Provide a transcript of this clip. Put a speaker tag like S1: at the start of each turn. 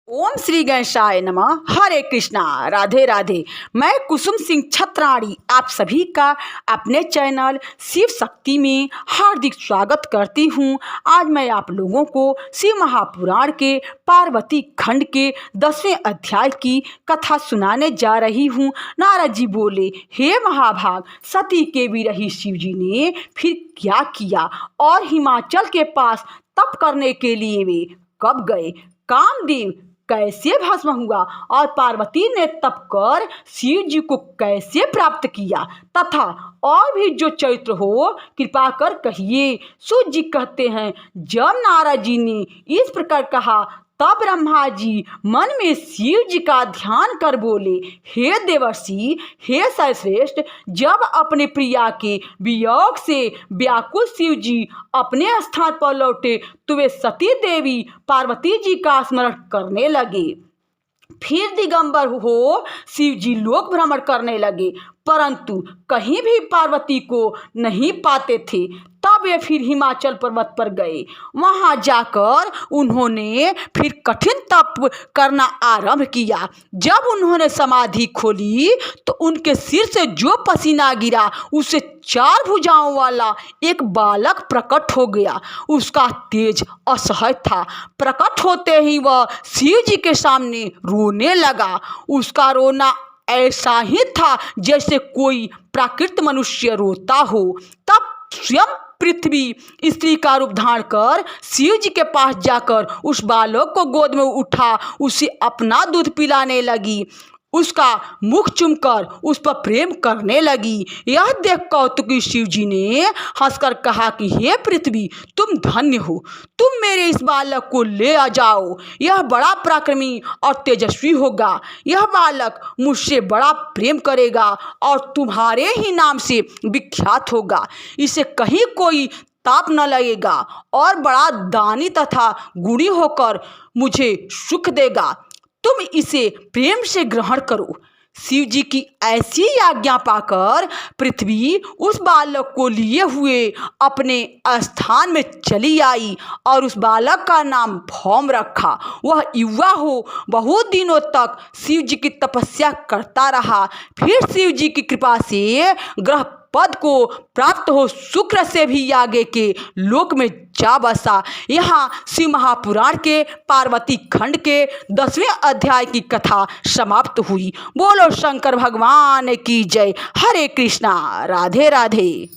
S1: ओम श्री गणेशाय नमः। हरे कृष्णा, राधे राधे। मैं कुसुम सिंह छत्राणी आप सभी का अपने चैनल शिव शक्ति में हार्दिक स्वागत करती हूँ। आज मैं आप लोगों को शिव महापुराण के पार्वती खंड के 10वें अध्याय की कथा सुनाने जा रही हूँ। नारद जी बोले, हे महाभाग, सती के विरही शिव जी ने फिर क्या किया और हिमाचल के पास तप करने के लिए वे कब गए? कामदेव कैसे भस्म हुआ और पार्वती ने तप कर शिव जी को कैसे प्राप्त किया, तथा और भी जो चरित्र हो कृपा कर कहिए। सूत जी कहते हैं, जब नारद जी ने इस प्रकार कहा तब ब्रह्मा जी मन में शिव जी का ध्यान कर बोले, हे देवर्षि, हे सर्वश्रेष्ठ, जब अपने प्रिया के वियोग से व्याकुल शिव जी अपने स्थान पर लौटे तो वे सती देवी पार्वती जी का स्मरण करने लगे। फिर दिगंबर हो शिव जी लोक भ्रमण करने लगे, परंतु कहीं भी पार्वती को नहीं पाते थे। तब वे फिर हिमाचल पर्वत पर गए। वहां जाकर उन्होंने फिर कठिन तप करना आरंभ किया। जब उन्होंने समाधि खोली तो उनके सिर से जो पसीना गिरा उसे 4 भुजाओं वाला एक बालक प्रकट हो गया। उसका तेज असह्य था। प्रकट होते ही वह शिव जी के सामने रोने लगा। उसका रोना ऐसा ही था जैसे कोई प्राकृत मनुष्य रोता हो। तब स्वयं पृथ्वी स्त्री का रूप धारण कर शिव जी के पास जाकर उस बालक को गोद में उठा उसे अपना दूध पिलाने लगी। उसका मुख चूमकर उस पर प्रेम करने लगी। यह देख कौतुकी शिव जी ने हंसकर कहा कि हे पृथ्वी, तुम धन्य हो, तुम मेरे इस बालक को ले आ जाओ। यह बड़ा पराक्रमी और तेजस्वी होगा। यह बालक मुझसे बड़ा प्रेम करेगा और तुम्हारे ही नाम से विख्यात होगा। इसे कहीं कोई ताप न लगेगा और बड़ा दानी तथा गुणी होकर मुझे सुख देगा। तुम इसे प्रेम से ग्रहण करो। शिव जी की ऐसी आज्ञा पाकर पृथ्वी उस बालक को लिए हुए अपने स्थान में चली आई और उस बालक का नाम भौम रखा। वह युवा हो बहुत दिनों तक शिव जी की तपस्या करता रहा। फिर शिव जी की कृपा से ग्रह पद को प्राप्त हो शुक्र से भी आगे के लोक में जा बसा। यहाँ शिव महापुराण के पार्वती खंड के 10वें अध्याय की कथा समाप्त हुई। बोलो शंकर भगवान की जय। हरे कृष्णा, राधे राधे।